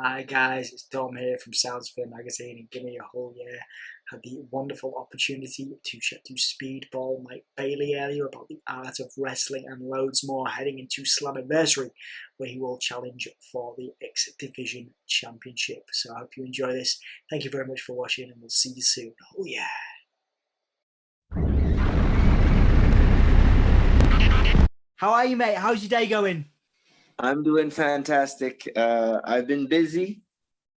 Hi guys, it's Dom here from Soundsfare Magazine and Gimme a whole year. Had the wonderful opportunity to chat to Speedball Mike Bailey earlier about the art of wrestling and loads more heading into Slammiversary, where he will challenge for the X Division Championship. So I hope you enjoy this. Thank you very much for watching and we'll see you soon. Oh yeah. How are you, mate? How's your day going? I'm doing fantastic. I've been busy.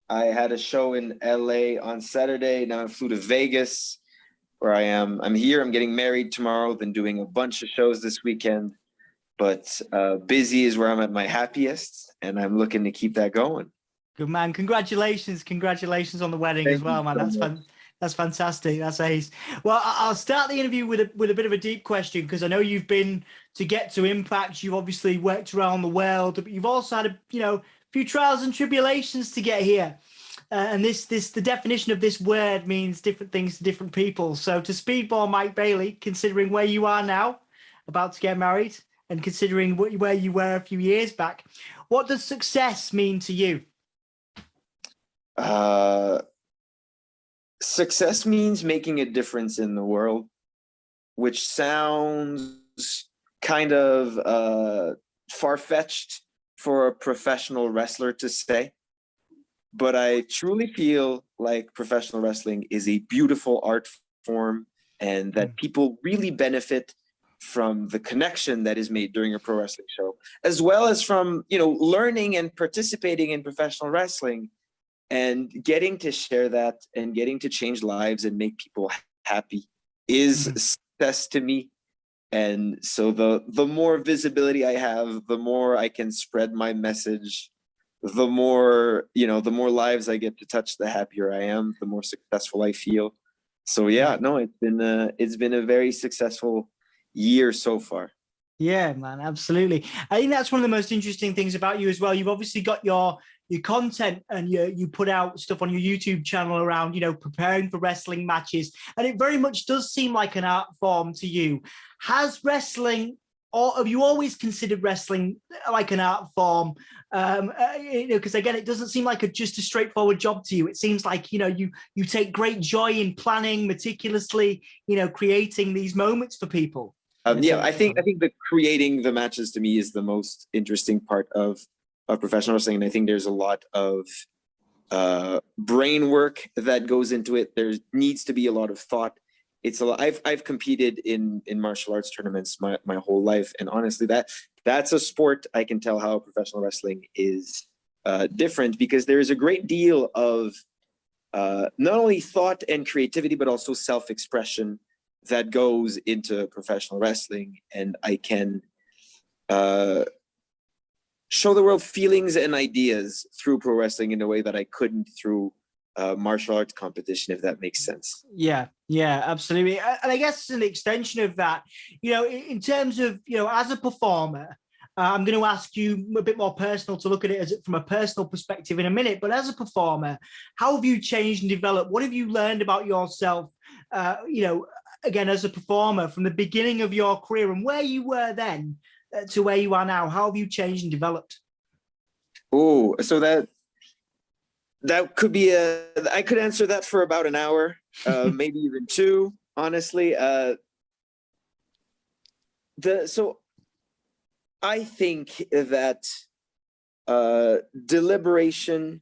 I had a show in LA on Saturday. Now I flew to Vegas, where I am. I'm here. I'm getting married tomorrow. Been doing a bunch of shows this weekend, but busy is where I'm at my happiest, and I'm looking to keep that going. Good man. Congratulations on the wedding Thank as well, you man. so much. That's fantastic. That's ace. Well, I'll start the interview with a bit of a deep question because I know you've been to get to Impact. You've obviously worked around the world, but you've also had a few trials and tribulations to get here. And the definition of this word means different things to different people. So to Speedball Mike Bailey, considering where you are now, about to get married, and considering where you were a few years back, what does success mean to you? Success means making a difference in the world, which sounds kind of far-fetched for a professional wrestler to say. But I truly feel like professional wrestling is a beautiful art form and that people really benefit from the connection that is made during a pro wrestling show, as well as from, learning and participating in professional wrestling and getting to share that and getting to change lives and make people happy is success to me. And so the more visibility I have, the more I can spread my message, the more lives I get to touch, the happier I am, the more successful I feel. So yeah, no, it's been a very successful year so far. Yeah, man, absolutely. I think that's one of the most interesting things about you as well. You've obviously got your content and you put out stuff on your YouTube channel around, preparing for wrestling matches. And it very much does seem like an art form to you. Has wrestling, or have you always considered wrestling like an art form? Because again, it doesn't seem like just a straightforward job to you. It seems like, you take great joy in planning meticulously, creating these moments for people. I think that creating the matches to me is the most interesting part of professional wrestling. And I think there's a lot of brain work that goes into it. There needs to be a lot of thought. It's a lot. I've competed in martial arts tournaments my whole life, and honestly, that's a sport I can tell how professional wrestling is different, because there is a great deal of not only thought and creativity, but also self-expression that goes into professional wrestling. And I can show the world feelings and ideas through pro wrestling in a way that I couldn't through martial arts competition, if that makes sense. Yeah, absolutely. And I guess an extension of that, in terms of, as a performer, I'm going to ask you a bit more personal to look at it from a personal perspective in a minute. But as a performer, how have you changed and developed? What have you learned about yourself, again, as a performer from the beginning of your career and where you were then to where you are now? How have you changed and developed? Oh, so that could be I could answer that for about an hour, maybe even two, honestly. So I think that deliberation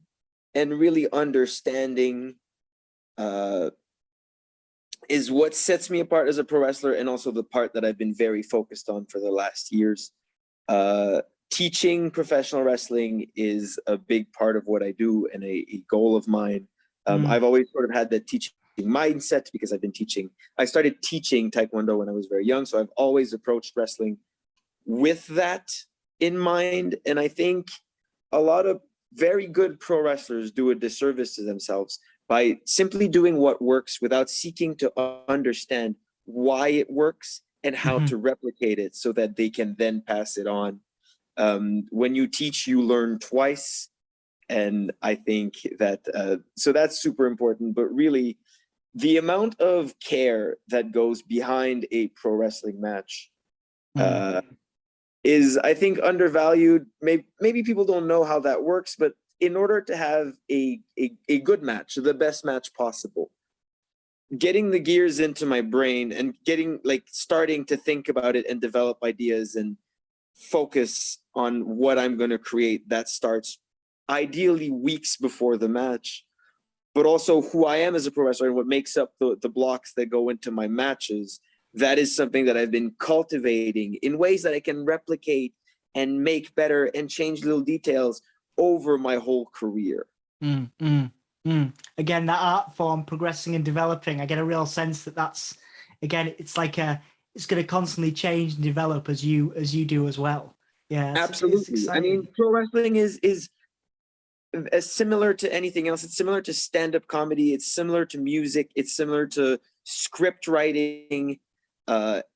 and really understanding is what sets me apart as a pro wrestler, and also the part that I've been very focused on for the last years. Teaching professional wrestling is a big part of what I do and a goal of mine. I've always sort of had that teaching mindset because I started teaching Taekwondo when I was very young. So I've always approached wrestling with that in mind. And I think a lot of very good pro wrestlers do a disservice to themselves by simply doing what works without seeking to understand why it works and how to replicate it so that they can then pass it on. When you teach, you learn twice. And I think that, so that's super important, but really the amount of care that goes behind a pro wrestling match is, I think, undervalued. Maybe people don't know how that works, but in order to have a good match, the best match possible, getting the gears into my brain and starting to think about it and develop ideas and focus on what I'm going to create, that starts ideally weeks before the match. But also who I am as a pro wrestler and what makes up the blocks that go into my matches, that is something that I've been cultivating in ways that I can replicate and make better and change little details over my whole career. Again, that art form progressing and developing, I get a real sense that that's, again, it's like it's going to constantly change and develop as you do as well. Yeah, absolutely. I mean, pro wrestling is as similar to anything else. It's similar to stand-up comedy. It's similar to music. It's similar to script writing,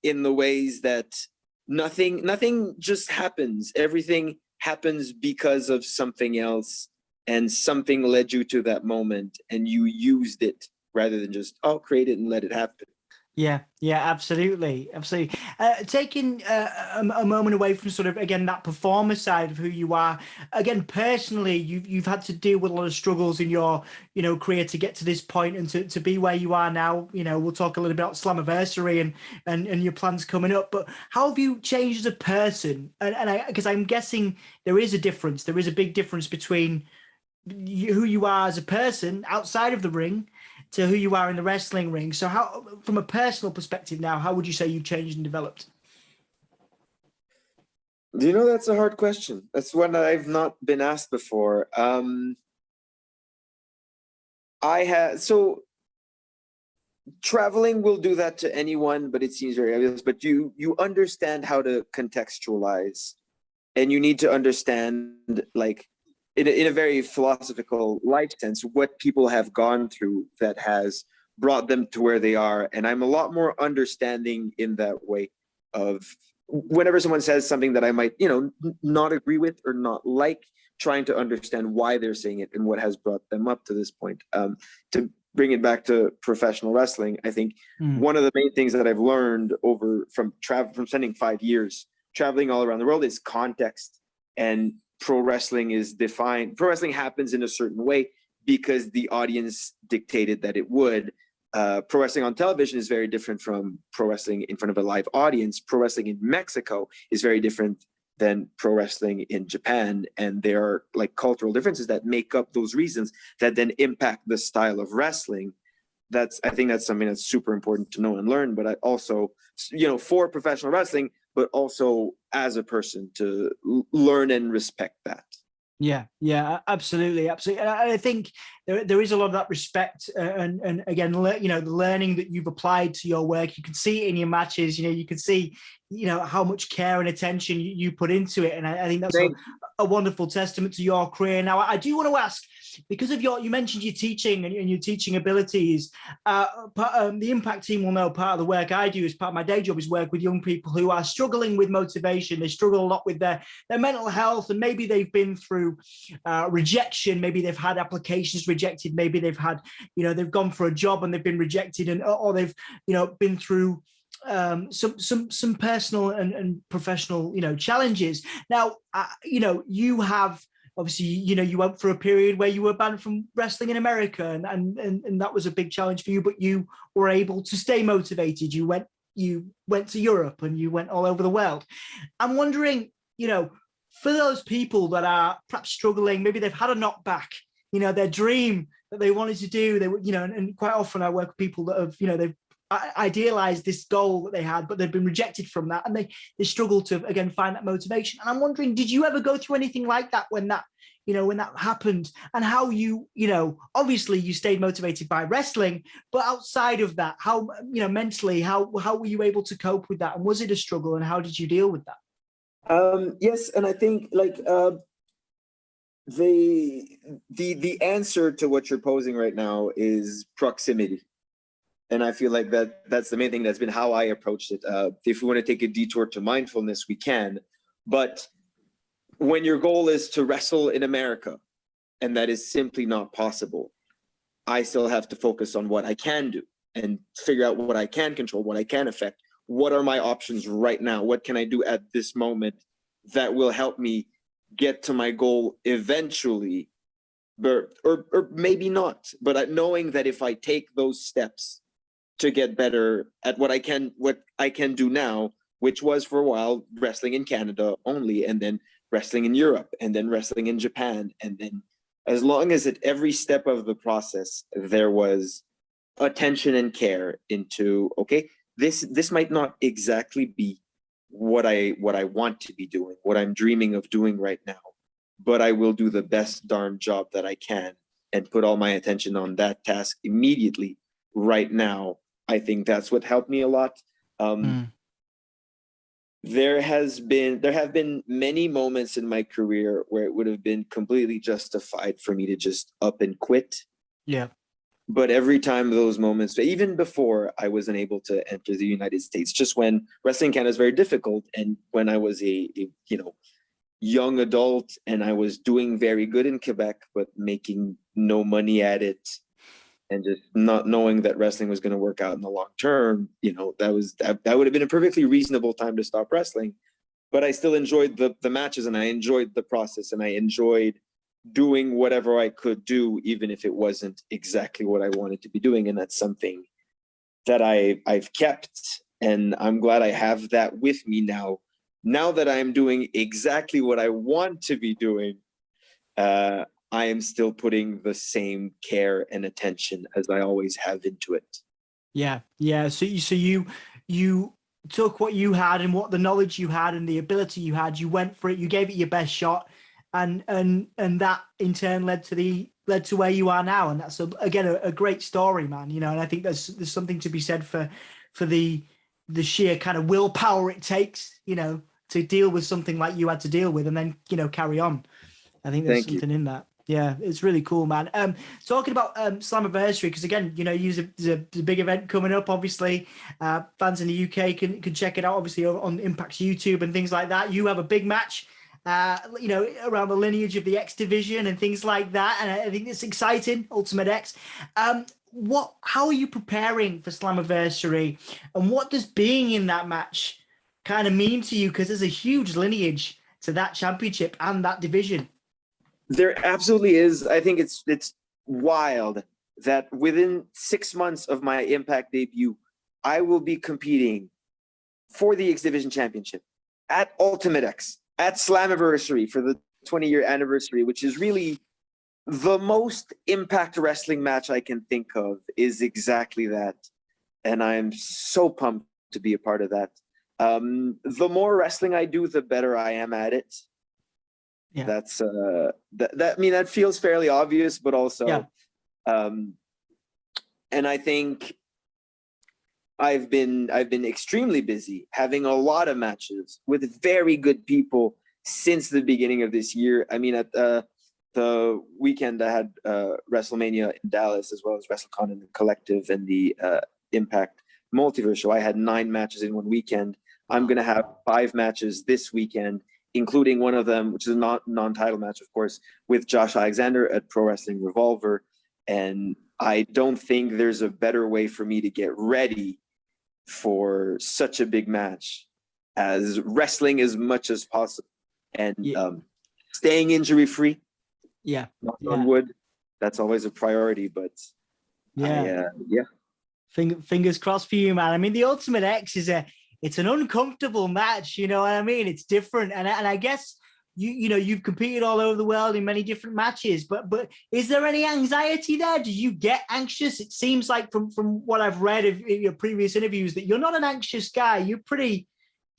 in the ways that nothing just happens. Everything happens because of something else, and something led you to that moment, and you used it rather than just create it and let it happen. Yeah, absolutely. Taking a moment away from sort of, again, that performer side of who you are, again, personally, you've had to deal with a lot of struggles in your, career to get to this point and to be where you are now. We'll talk a little bit about Slammiversary and your plans coming up, but how have you changed as a person? Because I'm guessing there is a difference. There is a big difference between who you are as a person outside of the ring to who you are in the wrestling ring. So how, from a personal perspective now, how would you say you've changed and developed? Do you know, that's a hard question. That's one that I've not been asked before. So traveling will do that to anyone, but it seems very obvious. But you understand how to contextualize, and you need to understand, like, in a very philosophical life sense, what people have gone through that has brought them to where they are. And I'm a lot more understanding in that way of whenever someone says something that I might, not agree with or not like, trying to understand why they're saying it and what has brought them up to this point. To bring it back to professional wrestling, I think one of the main things that I've learned from spending 5 years traveling all around the world is context. And pro wrestling happens in a certain way because the audience dictated that it would. Pro wrestling on television is very different from pro wrestling in front of a live audience. Pro wrestling in Mexico is very different than pro wrestling in Japan. And there are like cultural differences that make up those reasons that then impact the style of wrestling. I think that's something that's super important to know and learn, but I also, for professional wrestling, but also as a person to learn and respect that. Yeah, absolutely. And I think there is a lot of that respect, and again, the learning that you've applied to your work. You can see it in your matches. You can see, how much care and attention you put into it, and I think that's a wonderful testament to your career. Now, I do want to ask, because of you mentioned your teaching and your teaching abilities. The Impact team will know part of the work I do as part of my day job is work with young people who are struggling with motivation. They struggle a lot with their mental health, and maybe they've been through rejection. Maybe they've had applications rejected. Maybe they've had, they've gone for a job and they've been rejected, or they've, been through some personal and professional, challenges. Now, you have obviously, you went for a period where you were banned from wrestling in America, and that was a big challenge for you, but you were able to stay motivated. You went to Europe and you went all over the world. I'm wondering, for those people that are perhaps struggling, maybe they've had a knockback, their dream that they wanted to do, and quite often I work with people that have, they've idealized this goal that they had, but they've been rejected from that, and they struggle to again find that motivation. And I'm wondering, did you ever go through anything like that when that happened, and how you obviously you stayed motivated by wrestling, but outside of that, how mentally, how were you able to cope with that, and was it a struggle, and how did you deal with that? Yes, and I think the answer to what you're posing right now is proximity. And I feel like that's the main thing. That's been how I approached it. If we want to take a detour to mindfulness, we can. But when your goal is to wrestle in America, and that is simply not possible, I still have to focus on what I can do and figure out what I can control, what I can affect. What are my options right now? What can I do at this moment that will help me get to my goal eventually, or maybe not, but knowing that if I take those steps to get better at what I can do now, which was for a while wrestling in Canada only, and then wrestling in Europe, and then wrestling in Japan, and then as long as at every step of the process there was attention and care into, okay, this might not exactly be what I want to be doing, what I'm dreaming of doing right now, but I will do the best darn job that I can and put all my attention on that task immediately right now. I think that's what helped me a lot. There have been many moments in my career where it would have been completely justified for me to just up and quit. Yeah. But every time those moments, even before I wasn't able to enter the United States, just when wrestling Canada is very difficult, and when I was a young adult and I was doing very good in Quebec, but making no money at it, and just not knowing that wrestling was going to work out in the long term, that would have been a perfectly reasonable time to stop wrestling. But I still enjoyed the matches, and I enjoyed the process, and I enjoyed doing whatever I could do, even if it wasn't exactly what I wanted to be doing. And that's something that I've kept, and I'm glad I have that with me now. Now that I'm doing exactly what I want to be doing, I am still putting the same care and attention as I always have into it. Yeah. So you took what you had and what the knowledge you had and the ability you had, you went for it, you gave it your best shot, and that in turn led to where you are now. And that's again a great story, man. And I think there's something to be said for the sheer kind of willpower it takes, to deal with something like you had to deal with, and then carry on. I think there's something in that. Yeah, it's really cool, man. Talking about Slammiversary, because again, there's a big event coming up. Obviously, fans in the UK can check it out. Obviously, on Impact's YouTube and things like that. You have a big match, around the lineage of the X division and things like that, and I think it's exciting. Ultimate X. How are you preparing for Slammiversary, and what does being in that match kind of mean to you? Because there's a huge lineage to that championship and that division. There absolutely is. I think it's wild that within 6 months of my Impact debut, I will be competing for the X Division Championship at Ultimate X, at Slammiversary for the 20-year anniversary, which is really the most Impact Wrestling match I can think of, is exactly that. And I am so pumped to be a part of that. The more wrestling I do, the better I am at it. Yeah. That's that feels fairly obvious, but also, and I think I've been extremely busy, having a lot of matches with very good people since the beginning of this year. I mean, at the weekend I had WrestleMania in Dallas, as well as WrestleCon and the Collective and the Impact Multiverse show. I had 9 matches in one weekend. I'm going to have 5 matches this weekend, including one of them, which is a non-title match, of course, with Josh Alexander at Pro Wrestling Revolver. And I don't think there's a better way for me to get ready for such a big match as wrestling as much as possible and staying injury-free. Yeah. On wood, that's always a priority, but Fingers crossed for you, man. I mean, the Ultimate X it's an uncomfortable match, you know what I mean? It's different. And I guess you've competed all over the world in many different matches, but is there any anxiety there? Do you get anxious? It seems like from what I've read of your previous interviews that you're not an anxious guy. You're pretty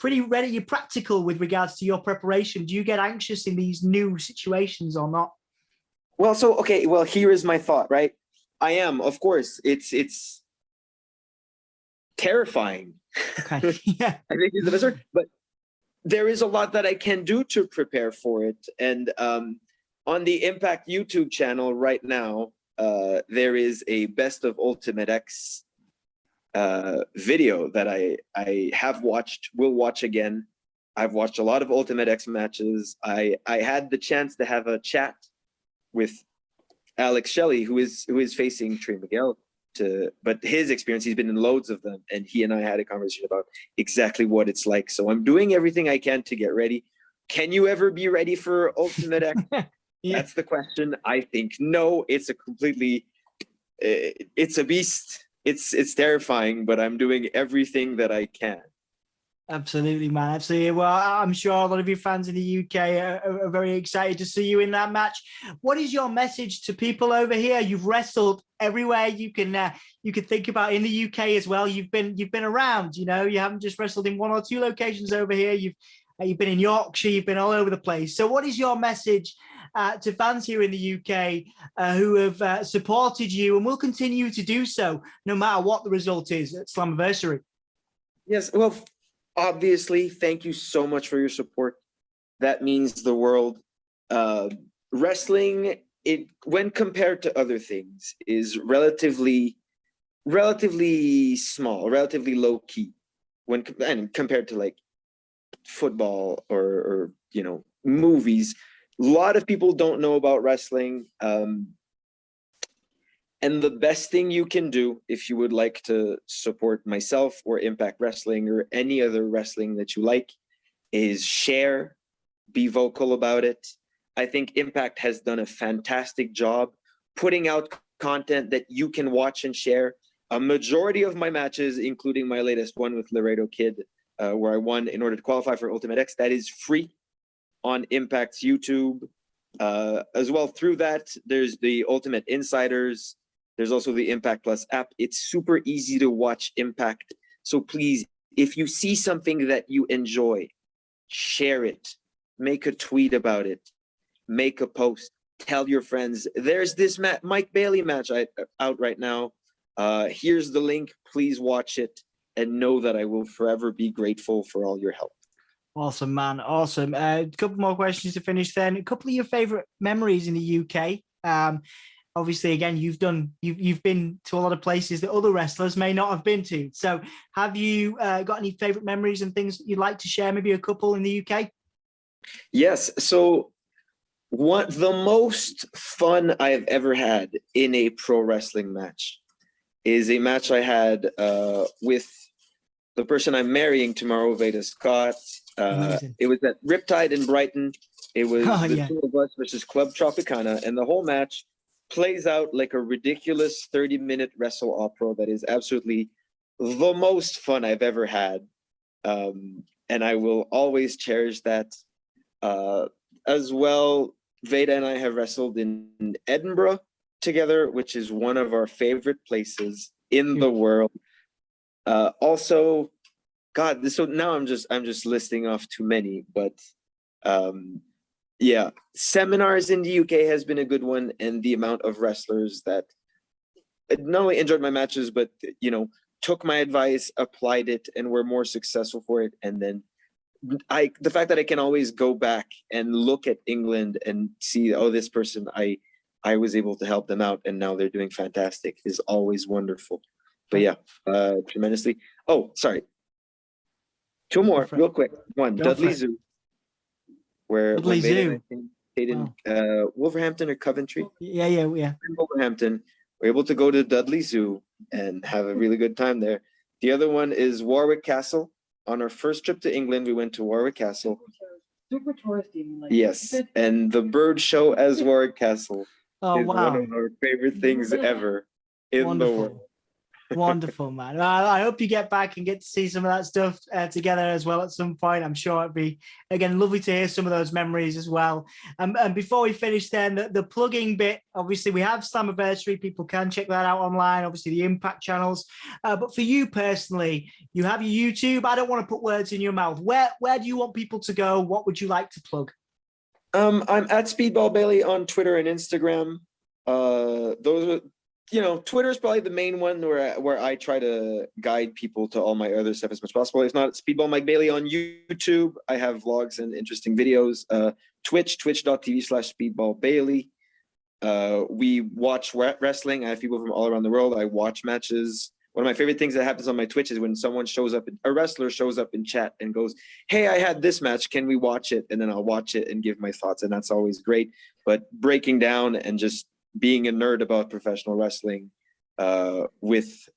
ready. You're practical with regards to your preparation. Do you get anxious in these new situations or not? Well, here is my thought, right? I am, of course. It's terrifying. Okay. Yeah. I think it's the best word, but there is a lot that I can do to prepare for it. And on the Impact YouTube channel right now, there is a Best of Ultimate X video that I have watched, will watch again. I've watched a lot of Ultimate X matches. I had the chance to have a chat with Alex Shelley, who is facing Trey Miguel. But his experience, he's been in loads of them, and he and I had a conversation about exactly what it's like. So I'm doing everything I can to get ready. Can you ever be ready for Ultimate X? Yeah. That's the question. I think no, it's a completely, it's a beast. It's terrifying, but I'm doing everything that I can. Absolutely, man. Absolutely. Well, I'm sure a lot of your fans in the UK are very excited to see you in that match. What is your message to people over here? You've wrestled everywhere you can think about in the UK as well. You've been around. You know, you haven't just wrestled in one or two locations over here. You've been in Yorkshire. You've been all over the place. So, what is your message to fans here in the UK who have supported you and will continue to do so no matter what the result is at Slammiversary? Yes. Well, obviously, thank you so much for your support. That means the world. Wrestling, when compared to other things, is relatively small, relatively low key, and compared to like football or movies. A lot of people don't know about wrestling. And the best thing you can do if you would like to support myself or Impact Wrestling or any other wrestling that you like is share, be vocal about it. I think Impact has done a fantastic job putting out content that you can watch and share. A majority of my matches, including my latest one with Laredo Kid, where I won in order to qualify for Ultimate X, that is free on Impact's YouTube. As well, through that, there's the Ultimate Insiders. There's also the Impact Plus app. It's super easy to watch Impact. So please, if you see something that you enjoy, share it. Make a tweet about it. Make a post. Tell your friends. There's this Mike Bailey match out right now. Here's the link. Please watch it and know that I will forever be grateful for all your help. Awesome, man. Awesome. A couple more questions to finish then. A couple of your favorite memories in the UK. Obviously, again, you've been to a lot of places that other wrestlers may not have been to. So have you got any favorite memories and things that you'd like to share? Maybe a couple in the UK? Yes. So the most fun I've ever had in a pro wrestling match is a match I had with the person I'm marrying tomorrow, Veda Scott. It was at Riptide in Brighton. It was two of us versus Club Tropicana, and the whole match plays out like a ridiculous 30-minute wrestle opera that is absolutely the most fun I've ever had. And I will always cherish that. As well, Veda and I have wrestled in Edinburgh together, which is one of our favorite places in the world. Also, God, so now I'm just listing off too many, but yeah, seminars in the UK has been a good one, and the amount of wrestlers that not only enjoyed my matches, but took my advice, applied it, and were more successful for it. And then the fact that I can always go back and look at England and see, oh, this person I was able to help them out, and now they're doing fantastic, is always wonderful. But yeah, tremendously. Oh, sorry. Two more, real quick. One, Dudley Zoo, where Dudley Zoo stayed in Wolverhampton or Coventry. Yeah. In Wolverhampton, we're able to go to Dudley Zoo and have a really good time there. The other one is Warwick Castle. On our first trip to England, we went to Warwick Castle. Super touristy. Yes, and the bird show as Warwick Castle is wow. one of our favorite things ever in the world. Wonderful, man. I hope you get back and get to see some of that stuff together as well at some point. I'm sure it'd be, again, lovely to hear some of those memories as well. And before we finish then, the plugging bit, obviously we have Slammiversary. People can check that out online, obviously the Impact channels. But for you personally, you have your YouTube. I don't want to put words in your mouth. Where do you want people to go? What would you like to plug? I'm at Speedball Bailey on Twitter and Instagram. Those are, Twitter is probably the main one where I try to guide people to all my other stuff as much as possible. If not, Speedball Mike Bailey on YouTube. I have vlogs and interesting videos. Twitch.tv/Speedball Bailey. We watch wrestling. I have people from all around the world. I watch matches. One of my favorite things that happens on my Twitch is when someone a wrestler shows up in chat and goes, "Hey, I had this match. Can we watch it?" And then I'll watch it and give my thoughts. And that's always great. But breaking down and just being a nerd about professional wrestling with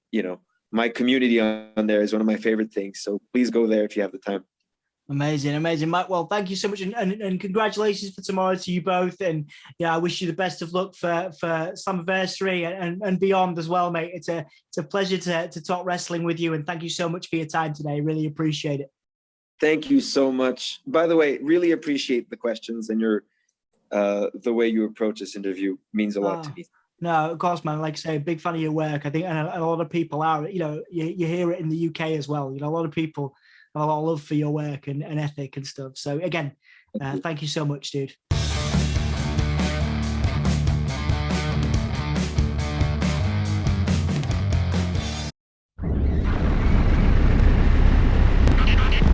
my community on there is one of my favorite things. So please go there if you have the time. Amazing, amazing, Mike. Well, thank you so much, and congratulations for tomorrow to you both. And yeah, I wish you the best of luck for Slammiversary and beyond as well, mate. It's a pleasure to talk wrestling with you, and thank you so much for your time today. Really appreciate it. Thank you so much. By the way, really appreciate the questions and your the way you approach this interview means a lot to me. No, of course, man. Like I say, big fan of your work. I think, and a lot of people are. You know, you hear it in the UK as well. You know, a lot of people have a lot of love for your work and ethic and stuff. So again, thank you so much, dude.